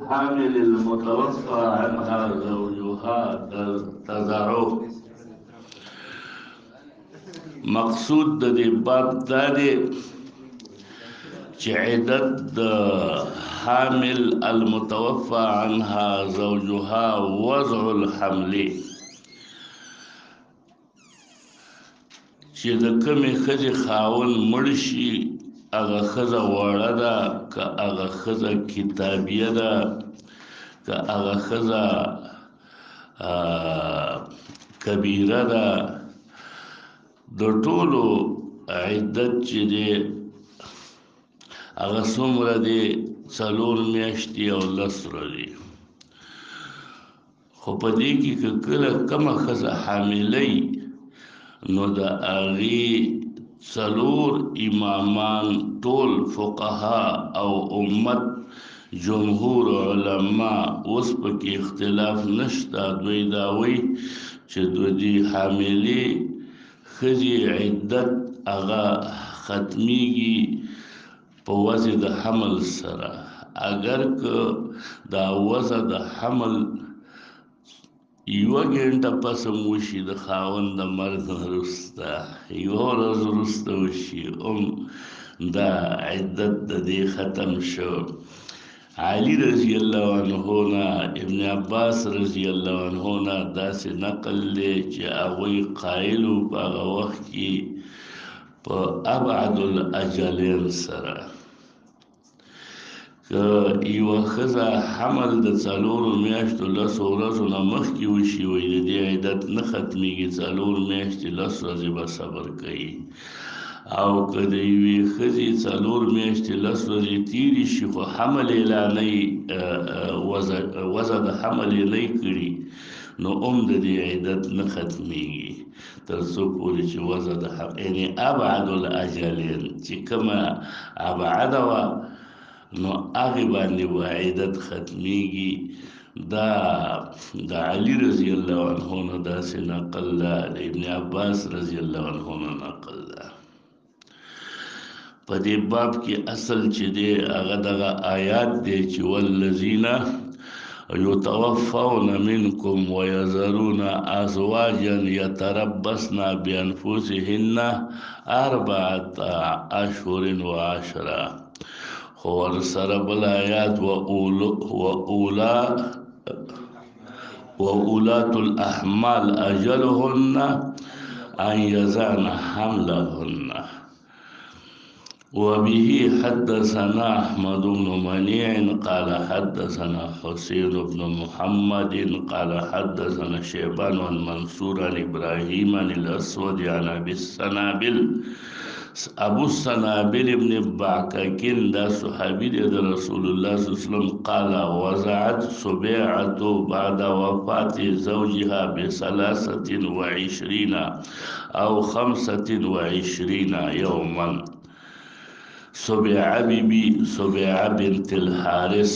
الحامل المتوفى عنها زوجها تزعو. مقصود د دې باب دا دی چې عدت د حامل المتوفى عنها زوجها وضع الحمل، چې د کومې ښځې خاوند مړ شي هغه ښځه وړه ده که هغه ښځه کتابیه ده که هغه ښځه کبیره ده، د ټولو عدت چې دی هغه څومره دی 4 میاشتې او 10 ورځې. خو په دې کې که کله کومه ښځه حامله نو د هغې 4 امامان ټول فقها او امت جمهور علما اوس پکې اختلاف نشته، دوی دا وایي چې د دې حاملې ښځې عدت هغه ختمیږي په وضع د حمل سره. اگر که دا وضع د حمل 1 غنټه پس وشي د خاوند د مرګ وروسته 1 ورځ وروسته وشي دا عدت د دې ختم شو. علي رضی الله عنه نه ابن عباس رضی الله عنه نه داسې نقل دی چې هغوی قایل وو په هغه وخت کې په ابعد الاجلین سره که یوه ښځه حمل د 4 میاشتو 10 ورځو نه مخکې وشي وایي د دې عدت نه ختمیږي، 4 میاشتې 10 ورځې به صبر کوي. او که د یوې ښځې 4 میاشتې 10 ورځې تېرې شي خو حمل اعلانوي وضع د حمل یې نه کړي نو د دې عدت نه ختمیږي تر څو پورې چې وضع د حمل یعنې ابعد الاجلین چې کومه ابعده وه نو هغې باندې به عدت ختمیږي. دا د علي رضی الله عنه نه داسې نقل ده، د ابن عباس رضی الله عنه نه نقل ده. په دې باب کې اصل چې دی هغه دغه آیات دی چې والذین یتوفون منکم ویذرون ازواجا یتربصن بانفسهن 4 اشهر و 10. خو ورسره بل آیات وأولاة الأحمال أجلهن أن يضعن حملهن. وبه حدثنا أحمد بن منيع قال حدثنا حسين بن محمد قال حدثنا شيبان عن منصور عن إبراهيم عن الأسود عن أبو السنابل ابن بعكاكين دا صحابي دی د رسول الله صلی الله علیه وسلم قال وضعت سبيعة بعد وفاة زوجها ب23 أو 25 يوما. سبيعة بيبي سبيعة بنت الحارث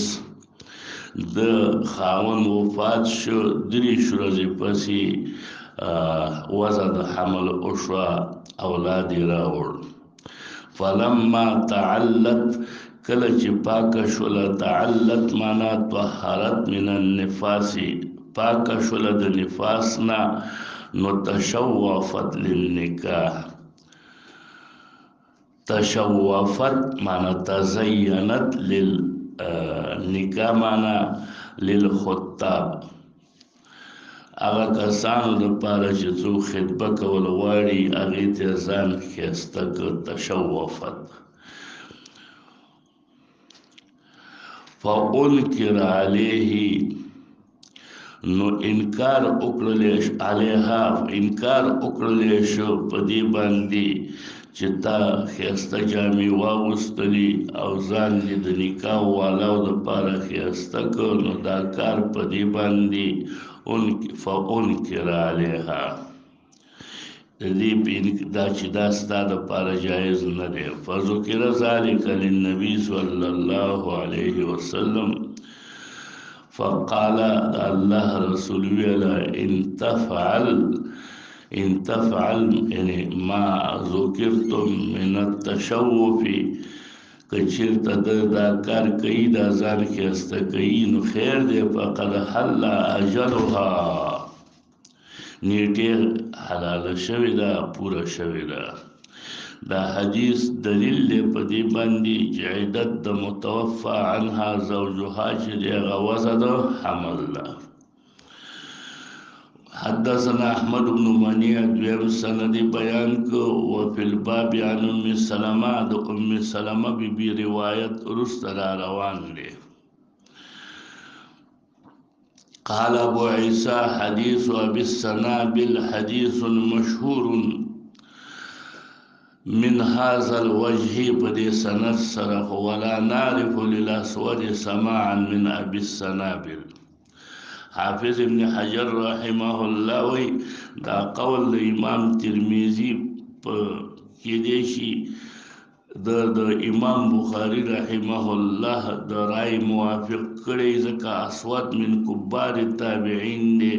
د خاون وفات شو 3 ورځې پسې وضع د حمل وشوه، اولاد یې راوړ. فلما تعلت کله چې پاکه شوله، تعلت معنا طهرت من النفاس، پاکه شوله د نفاس نه، نو تشوفت للنکاح. تشوفت معنا تزینت للنکاح معنا للخطاب، هغه کسانو دپاره چې څوک خطبه کول غواړي هغې ته ځان ښایسته که تشوفت. فانکر علیه نو انکار وکړلی علیها، انکار وکړلی شو په دې باندې چې تا ښایسته جامې واغوستلي او ځان دې د نکاح والاو دپاره ښایسته که، نو دا کار په دې باندې فانکر علیها د دې دا چې دا ستا دپاره جایز نه دی. فذکر ذلک للنبي صلی الله علیه وسلم فقال الله رسول ویله ان تفعل یعنی ما ذکرتم من التشوف، کچیرته دا کار کوي دا ځان ښایسته کوي نو خیر دی فقد حل اجلها نیټه حلاله شوې ده پوره شوې ده دا حدیث دلیل دی په دې باندې چې عدت د متوفى عنها زوجها چې دی هغه وضع د حمل ده حدثنا احمد بن منيع دویم سند بیان کو وفي الباب عن ام سلمہ د ام سلمہ بی روایت رست روان دی قال ابو عيسى حديث ابي السنابل حديث مشهور من هذا الوجه بدي سند سرخ ولا نعرف للاسود سماعا من ابي السنابل حافظ ابن حجر رحمه الله وی دا قول امام ترمذی کې دی شي د امام بخاری رحمه الله د رای موافق کړي ځکه اسود من کبار تابعین دی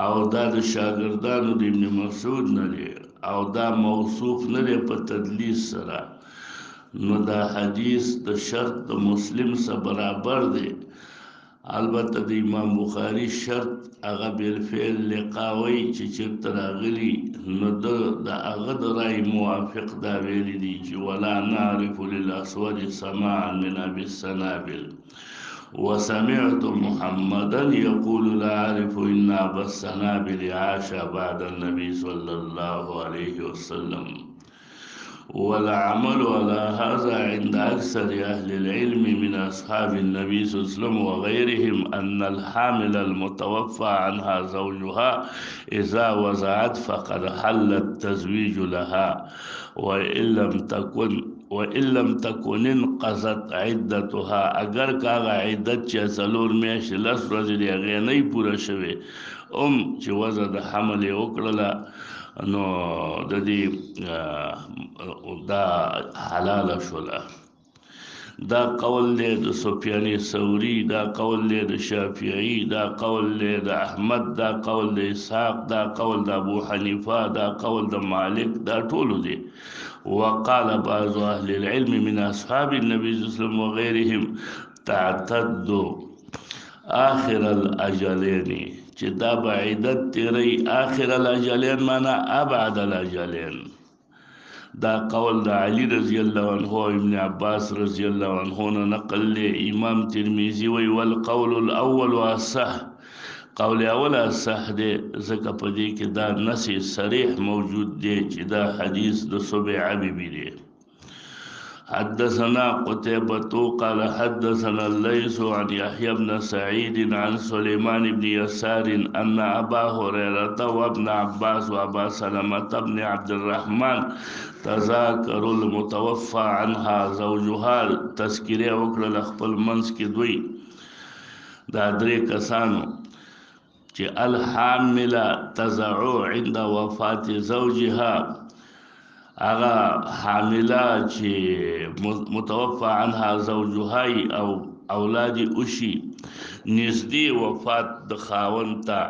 او دا د شاګردانو د ابن مسعود نه دی او دا موصوف نه دی په تدلیس سره نو دا حدیث د شرط د مسلم سره برابر دی البته د امام بخاری شرط هغه بالفعل لقاوی چې چرته راغلی نو د هغه د رای موافق دا ویلی دی چې ولا نعرف للاسود سماعا من ابي السنابل وسمعت محمدا يقول لا اعرف ان ابا السنابل عاش بعد النبي صلى الله عليه وسلم والعمل على هذا عند أكثر أهل العلم من أصحاب النبي صلى الله عليه وسلم وغيرهم أن الحامل المتوفى عنها زوجها إذا وضعت فقد حل التزويج لها وإن لم تكن انقضت عدتها اگر کاغه عدت چې څلور میاشتې لس ورځې د هغې نه پوره شوې چې وضع د حمل یې وکړله نو د دې دا حلاله شوله دا قول دی د سفیان ثوری دا قول دی د شافعی دا قول دی د احمد دا قول د اسحاق دا قول د ابو حنیفه دا قول د مالک دا ټول دي وقال بعض اهل العلم من اصحاب النبي صلى الله عليه وسلم وغيرهم تعتد آخر الاجلين چې دا بعیدت تیری آخر الاجلین مانا ابعد الاجلین دا قول دا علی رضی اللہ عنہ ابن عباس رضی اللہ عنہ نقل لے امام ترمیزی وی والقول الاول اصح قول اول اصح دے زکا پدی که دا نسی صریح موجود دے چې دا حدیث دا صبح عبیبی دے حدثنا قتيبة قال حدثنا الليث عن يحيى بن سعيد عن سليمان بن يسار أن أبا هريرة وابن عباس وأبا سلمة بن عبد الرحمن تذاكروا المتوفى عنها زوجها تذکره وکړه خپل منځ کې دوی دا درې کسانو چې الحامله تزعو عند وفات زوجها اغا حامله چې متوفى عنها زوجها او اولاد اوشي نزدې وفات د خاوند ته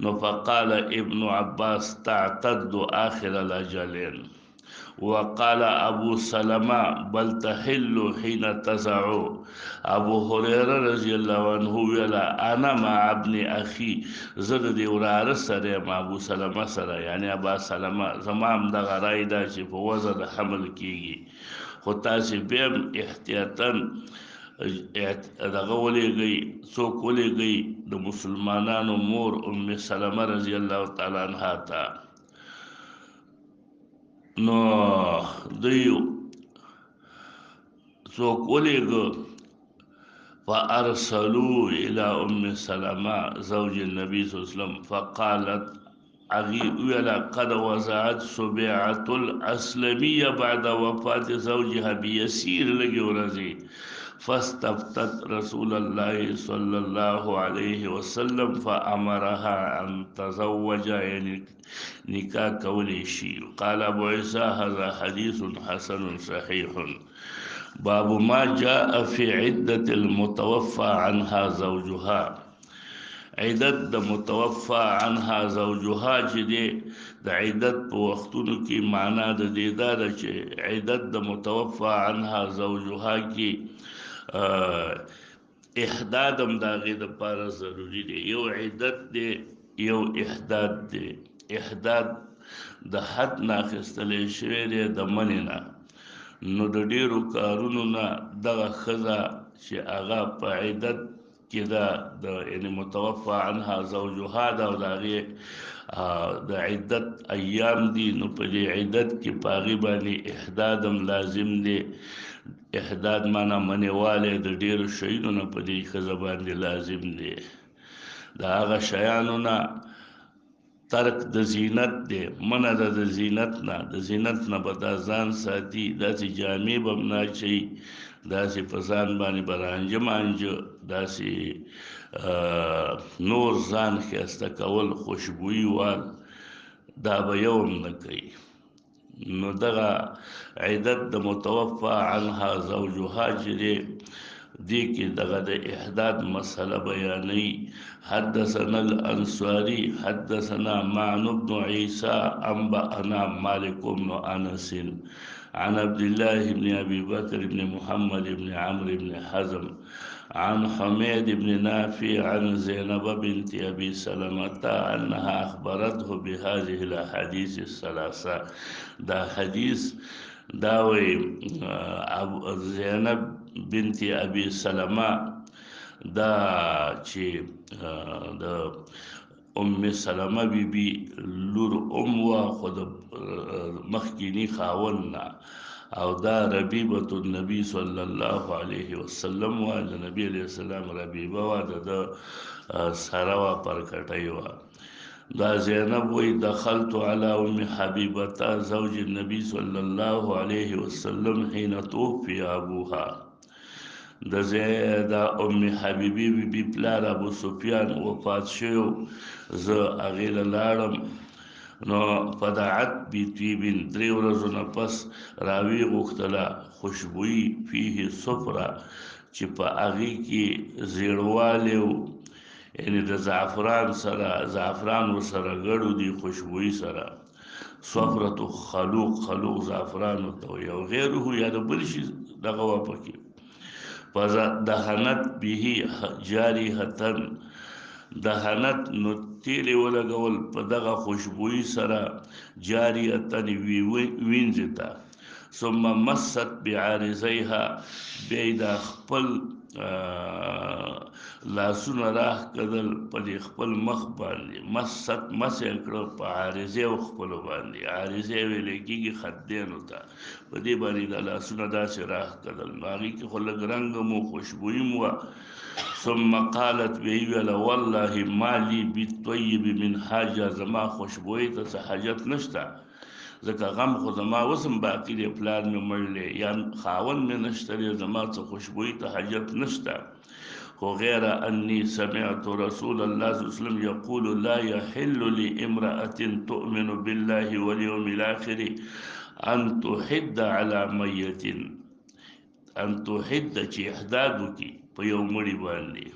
نو فقال ابن عباس تعتد آخر الاجلين وقال ابو سلمة بل تحل حين تزعو ابو هريره رضی الله عنه ویلا انا مع ابن اخي زد دی وراره سره ما ابو سلمة سره یعنی ابا سلمة زمام د غرای دا چې په وزن د حمل کیږي خو تاسو به احتیاطاً دغه ولېږئ څوک ولېږئ د مسلمانانو مور ام سلمة رضی الله تعالی عنها ته نو دیو څوک ولېږه فارسلوا الى ام سلمة زوج النبي صلى الله عليه وسلم فقالت ویلا قد وضعت سبيعة الاسلمية بعد وفاة زوجها بيسير لگی ورزی فاستفتت رسول الله صلى الله عليه وسلم فأمرها أن تزوج يعني نكاح قولي شيء قال أبو عيسى هذا حديث حسن صحيح باب ما جاء في عدة المتوفى عنها زوجها عدت د متوفا عنها زوجها چې دی د عدت په وختونو کې معنا د دې دا ده چې عدت د متوفا عنها زوجها کې احداد هم د هغې دپاره ضروري دی یو عدت دی یو احداد دی احداد د حد نه اخیستلی شوی دی د منې نه نو د ډیرو کارونو نه دغه ښځه چې هغه په عدت کې ده د یعنې متوفا عنها زوجها ده او د هغې د عدت ایام دي نو په دې عدت کې په هغې باندې احداد هم لازم دی احداد معنا منېوالی د ډیرو شیونو نه په دې ښځه باندې لازم دی د هغه شیانو نه ترک د زینت دی منه ده د زینت نه د زینت نه به دا ځان ساتي داسې جامې به هم نه اچوي داسې په ځان باندې به رانجه مانجه داسې نور ځان ښایسته کول خوشبویي وال دا به یو هم نه کوي نو دغه عدت د متوفا عنها زوجها چې دی دې کې دغه د احداد مسئله بیانوي حدثنا الانصاري حدثنا معن بن عيسى انبأنا مالك بن انس عن عبد الله بن ابي بكر بن محمد بن عمرو بن حزم عن حميد بن نافع عن زينب بنت ابي سلمة انها اخبرته بهذه الاحاديث الثلاثه دا حديث داوي زینب بنت ابي سلمة دا چې د ام سلمه بیبي لور وا خو د مخکینی خاوند نه او دا ربیبة النبی صلی الله علیه وسلم وا د نبی علیه السلام ربیبه وا د سره وا پرکټی وا دا زینب وی دخلت على ام حبیبه زوج النبی صلی الله علیه وسلم حين توفي ابوها د ام حبیبی بی پلار ابو سفیان وفات شو زه هغې له لاړم نو فدعت بطیب درې ورځو نه پس راوی غوښتله خوشبویي فیه صفره چې په هغې کې زیړوالی و یعنې د زعفران سره زعفران ورسره ګډو دي خوشبویي سره صفرة خلوق خلوق زعفران ورته وایي او غیره یا د بل شي دغه وه پکې فدهنت به جاریحتن دهنت نو تیلې ولګول په دغه خوشبویي سره جاریحتن وینځې ته ثم مست بعارضیها بیا یې دا خپل لاسونه راه کدل په دې خپل مخ باندې مست مس یې کړه په عارضې او خپلو باندې عارضې ویلی کېږي خدینو ته په دې باندې دا لاسونه داسې راه کدل نو هغې کې خو لږ رنګ مو خوشبویي م وه ثم قالت وی ویله والله ما لي بالطیب من حاجه زما خوشبویي ته څه حاجت نشته ځکه غم خو زما اوس هم باقي دی پلار مې مړ دی یا خاوند مې نشته دی زما څه خوشبویي ته حاجت نشته خو غیر انی سمعت رسول الله صلی الله علیه وسلم یقول لا يحل لامرأة تؤمن بالله واليوم الآخر ان تحد على میت ان تحد چې احداد وکړي په یو مړي باندې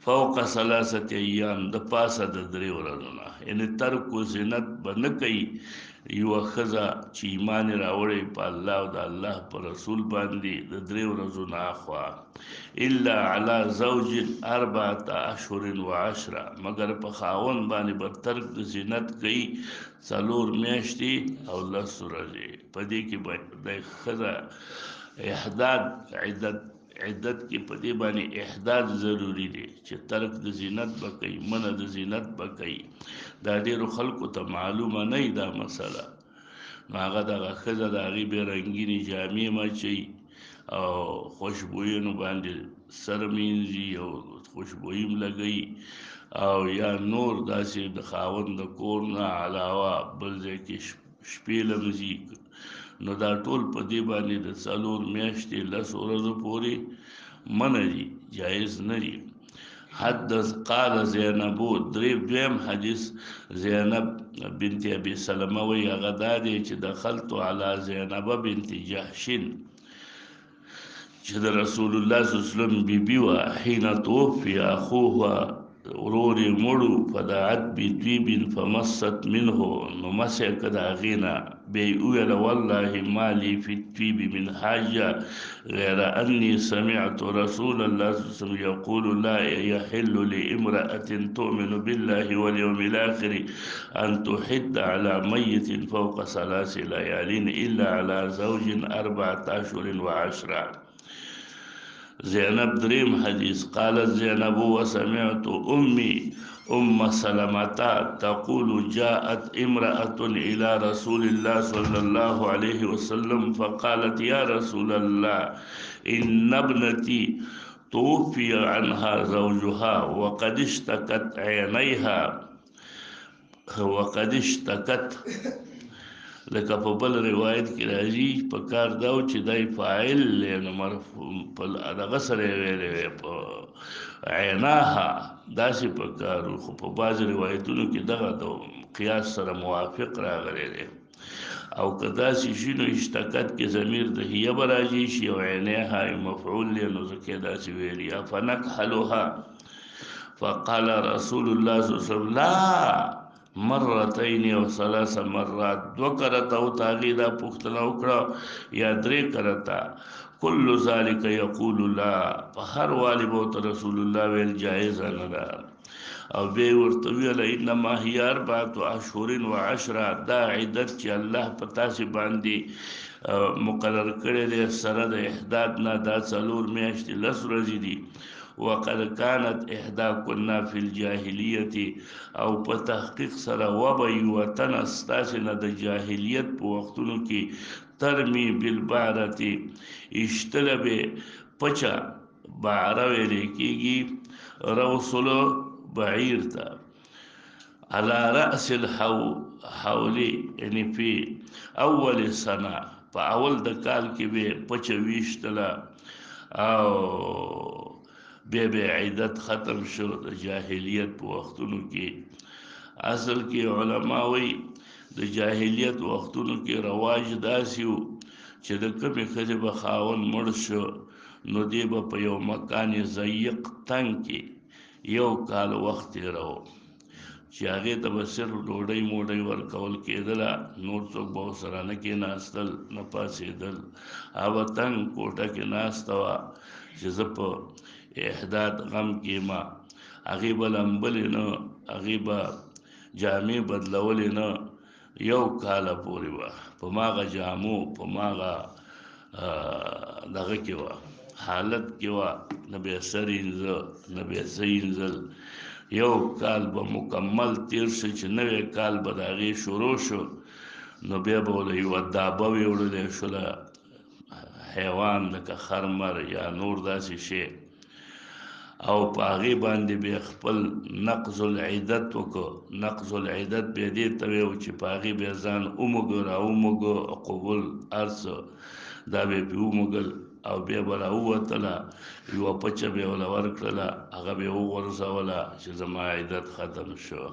فوق ثلاثه ایام د پاسه د درې ورځو نه یعنې ترک و زینت به نه کوي یوه ښځه چې ایمان یې راوړی په الله او د الله په رسول باندې د درې ورځو نه اخوا الا علی زوج 4 اشهر وعشره مګر په خاوند باندې به ترک د زینت کوي 4 میاشتې او 10 ورځې په دې کې به د ښځه احداد عدت کې په دې باندې احداد ضروری دی چې ترک د زینت به کوي منه د زینت به کوي دا ډیرو خلکو ته معلومه نه دا مسله نو هغه دغه ښځه د هغې بې رنګینې جامې مچوي او خوشبویونو باندې سر مینځي او خوشبویي م لګوي او یا نور داسې د خاوند د کور نه علاوه بل ځای کې شپې لمځي نو دا ټول په دې باندې د 4 میاشتې 10 ورځو پورې منع دي جایز نه دي حدث قال زینب دویم حدیث زینب بنت ابي سلمه وی هغه دا دی چې دخلت علی زینب بنت جحش چې د رسول الله صلی الله علیه وسلم بیبي وه حين توفي اخوها ورور یې مړو فدعت بطيب فمست منه نو مسح که د هغې نه بیا یې وویله والله ما لي في الطيب من حاجه غیر اني سمعت رسول الله صلی الله علیه وسلم يقول لا يحل لامرأة تؤمن بالله واليوم الآخر أن تحد على ميت فوق 3 ليال إلا على زوج 4 أشهر و10. زینب دریم حدیث قالت زینب وسمعت أمي أم سلمة تقول جاءت امرأة إلى رسول الله صلى الله عليه وسلم فقالت يا رسول الله إن ابنتي توفي عنها زوجها وقد اشتكت عينيها وقد اشتكت. لکه په بل روایت کې راځي په کار دا و چې دای فاعل نو مرفوع په دغه سره ویلې په عیناها داسې په کار خو په بعض روایتونو کې دغه د قیاس سره موافق راغلی دی او که داسې شي نو اشتکت کې ضمیر د هیه به راځي شي او عیناها مفعول دی نو ځکه داسې ویلي فنکحلها فقال رسول الله صلی الله علیه وسلم لا مرتين او 3 مرات 2 کرتا او تاغي دا پختنه وکړه یا 3 کرتا كل ذلك يقول لا هر والی بو رسول الله ویل جائز نه ده او به ورته ویل انما هي 4 اشهر و10 دا عدت چې الله پتا سي باندې مقرر کړی دی سره د احداد نه دا 4 میاشتې 10 ورځې دي وقد كانت إحداكنا في الجاهلية او په تحقیق سره وبي وطن استاسنه د جاهلیت په وختونو کې ترمی بالبعرة اشتلبه پچا بعره ویل کېږي رسول بعیر ته على رأس الحول یعنی په اول سنه په اول د کال کې به پچا ویشتله او بیا عیدت ختم شو د جاهلیت په وختونو کې اصل کې علما وی د جاهلیت وختونو کې رواج داسې و چې د کومې ښځې به خاوند مړ شو نو دی به په یو مکان ضیق تنګ کې یو کال وخت تېراو چې هغې ته به صرف ډوډۍ موډۍ ورکول کېدله نور څوک به ورسره نه کېناستل نه پاڅېدل هغه تنګ کوټه کې ناسته وه چې زه په احداد غم کې ما هغې به لمبلې نه هغې به جامې بدلولې نه یو کاله پورې وه په ماغه جامو په ماغه دغه کې وه حالت کې وه نه به یې سر اینځه نه به یې څه اینځل یو کال به مکمل تیر شو چې نوی کال به د هغې شروع شو نو بیا به له یوه دابه وې وړلی شوله حیوان لکه خر مر یا نور داسې شی او په هغې باندې بیا خپل نقض العدت وکړو نقض العدت بیا دې ته ویو چې په هغې بیا ځان وموږه راوموږه قبول هر څه دا بیا پې وموږل او بیا به راووتله یوه پچه بیا وله ورکړله هغه بیا وغورځوله چې زما عدت ختم شو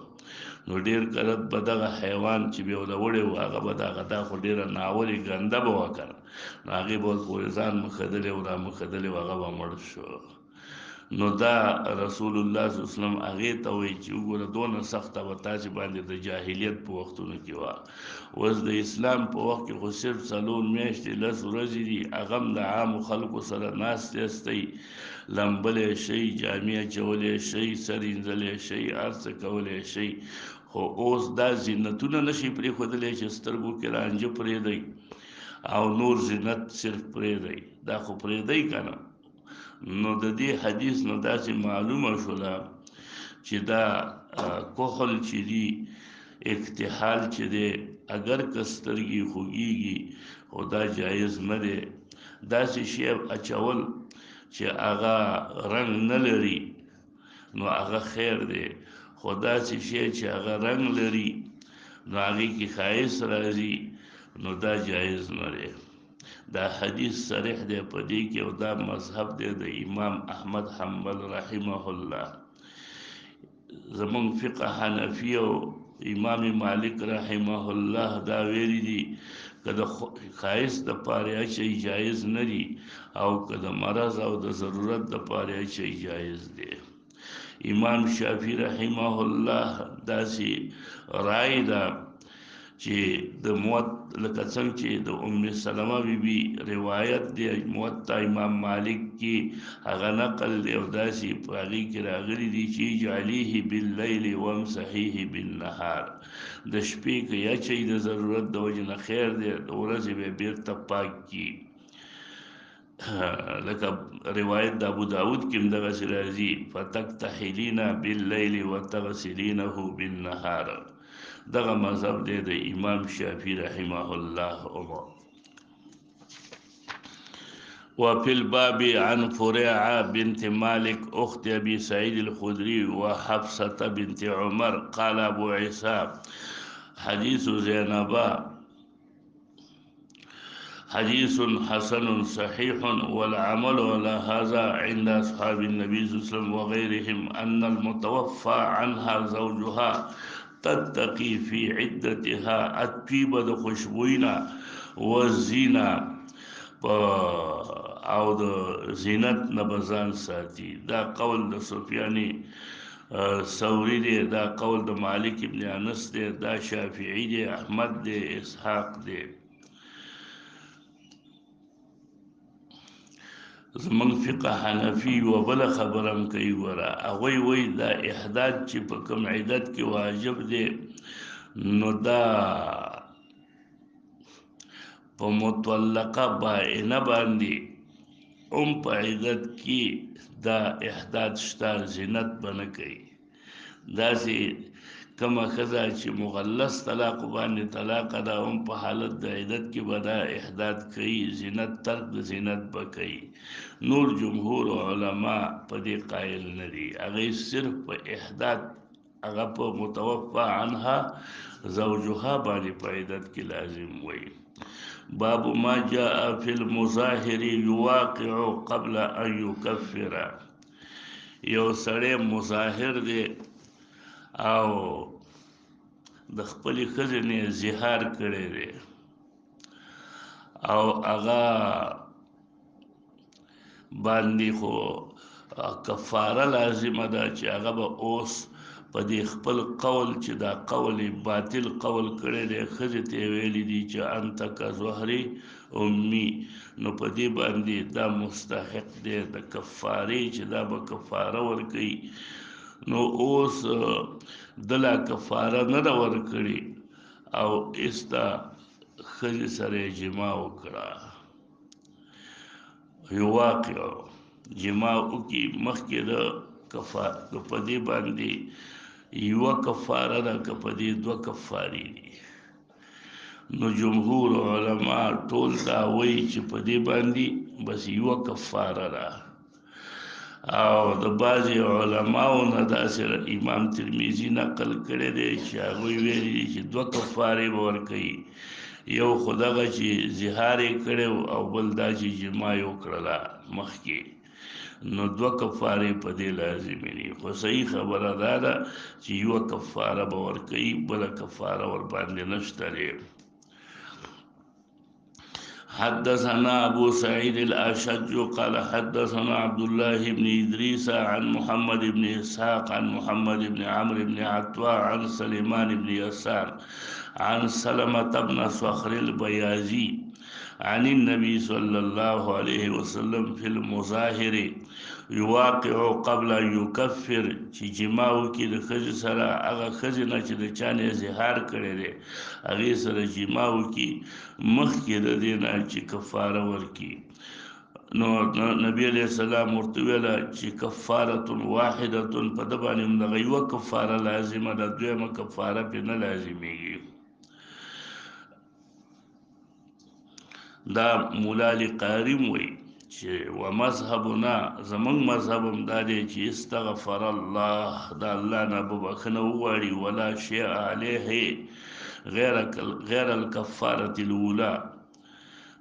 نو ډېر کلت به دغه حیوان چې بیا وله وړی و هغه به دغه دا خو ډېره ناولې ګنده به وه که نه نو هغې به پورې ځان مښدلی و را مښدلی و هغه به مړ شو نو دا رسول الله صلی الله علیه وسلم هغې ته وایي چې وګوره دونه سخته به تاسې باندې د جاهلیت په وختونو کې وه اوس د اسلام په وخت کې خو صرف 4 میاشتې 10 ورځې دي هغه هم د عامو خلکو سره ناستې استئ لمبلی شئ جامې اچولی شئ سر اینځلی شئ هر څه کولی شئ خو اوس دا زینتونه نشي پرېښودلی چې سترګو کې رانجه پرېږدئ او نور زینت صرف پرېږدئ دا خو پرېږدئ که نه نو د دې حدیث نو داسې معلومه شوله چې دا کحل چې دی اکتحال چې دی اگر که سترګې خوږیږي خو دا جایز نه دی داسې شی اچول چې هغه رنګ نه لري نو هغه خیر دی خو داسې شی چې هغه رنګ لري نو هغې کې ښایست راځي نو دا جایز نه دی دا حدیث صریح دی په دې کې او دا مذهب دی د امام احمد حنبل رحمه الله زمونږ فقه حنفي او امام مالک رحمه الله دا ویلی دي که د خایس د پاره شي جایز نه دي او که د مرض او د ضرورت د پاره شي جایز دي. امام شافعی رحمه الله داسې رائے ده چې د لکه څنګه چې د ام سلمہ بیبي روایت دی موطا امام مالک کې هغه نقل دی او داسې په هغې کې راغلي دي چې اجعلیه باللیل وامسحیه بالنهار د شپې که اچوئ د ضرورت د وجې نه خیر دی، د ورځې به یې بېرته پاک کړي. لکه روایت د ابو داود کې هم دغسې راځي فتکتحلین باللیل وتغسلینه بالنهار. دغه مذهب دی د امام شافعی رحمه الله عمر. وفي الباب عن فريعة بنت مالك أخت أبي سعيد الخدري وحفصة بنت عمر قال أبو عيسى حديث زينب حديث حسن صحيح والعمل على هذا عند أصحاب النبي صلى الله عليه وسلم وغيرهم أن المتوفى عنها زوجها تتقي في عدتها الطيب د خوشبوینا والزینا او د زینت نه بزان ساتي. دا قول د سفیانی ثوری دی، دا قول د مالک ابن انس دی، دا شافعی دی، احمد دی، اسحاق دی. زمونږ فقه حنفي یوه بله خبره هم کوي ګوره هغوی وایي دا احداد چې په کوم عدت کې واجب دی نو دا په مطلقه بائنه باندې هم په عدت کې دا احداد شته زینت به نه کوي. داسې کومه ښځه چې مغلظ طلاق باندې طلاق ده هم په حالت د عدت کې به دا احداد کوي، زینت ترک د زینت به کوي. نور جمهور علما په دې قایل نه دي، هغوی صرف په احداد هغه په متوفا عنها زوجها باندې په عدت کې لازم وایي. باب ما جاء فی المظاهر یواقع قبل ان یکفر. یو سړی مظاهر دی او د خپلې ښځې نه زهار کړی دی او هغه باندې خو کفاره لازمه ده چې هغه به اوس په دې خپل قول چې دا قول باطل قول کړی دی ښځې ته یې ویلي دي چې انت کظهري امي، نو په دې باندې دا مستحق دی د کفارې چې دا به کفاره ورکوي. نو اوس دله کفاره نه ده ورکړې او ایسته ښځې سره یې جما وکړه، یواقع جما وکړي مخکې د که په دې باندې یوه کفاره ده که په دې دوه کفارې دي. نو جمهور علما ټول دا وایي چې په دې باندې بس یوه کفاره ده او د بعضې علماو نه داسې امام ترمیزي نقل کړی دی چې هغوی ویلي دي چې دوه کفارې به ورکوي، یو خو دغه چې زهار یې کړی او بل دا چې جما یې وکړله مخکې، نو دوه کفارې په دې لازمې دي. خو صحیح خبره دا ده چې یوه کفاره به ورکوي، بله کفاره ورباندې نشته دی. حدثنا أبو سعيد الأشج قال حدثنا عبد الله بن إدريس عن محمد بن إسحاق عن محمد بن عمرو بن عتوى عن سليمان بن يسار عن سلمة بن صخر البيازي عن النبي صلى الله عليه وسلم في المظاهر یواقع قبل ان یکفر، چې جما وکړي د ښځې سره هغه ښځې نه چې د چا نه اظهار کړی دی هغې سره جما وکړي مخکې د دې نه چې کفاره ورکړي. نو نبی علیه السلام ورته ویله چې کفاره واحده په ده باندې هم دغه یوه کفاره لازمه ده، دویمه کفاره پرې نه لازمیږي. دا مولا علی قاریم وایي چې و مذهبنا زمونږ مذهب هم دا دی چې استغفر الله د الله نه به بخښنه وغواړي ولا شیء علیه غیر الکفارة الاولی،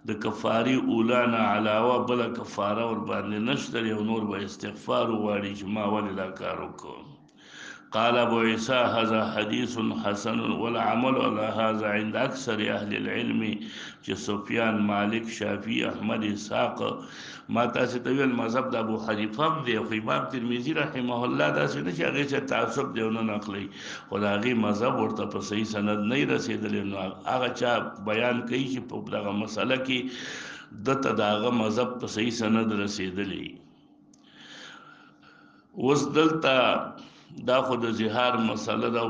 د کفارې اولا نه علاوه بله کفاره ورباندې نشته او نور به استغفار وغواړي چې ما ولې دا کار وکړو. قال ابو عيسى هذا حديث حسن والعمل على هذا عند اكثر اهل العلم چې سفیان مالک شافعي احمد اسحاق ما تاسو ته ویل مذهب د ابو حنیفه هم دی خو امام ترمذی رحمه الله دا څه نشي هغه چې تعصب دیونه نقلی خدایي مذهب ورته په صحیح سند نه رسیدلی نو هغه چا بیان کوي چې په دغه مسله کې دته داغه مذهب په صحیح سند رسیدلی اوس دلته دا خو د زهار مسله ده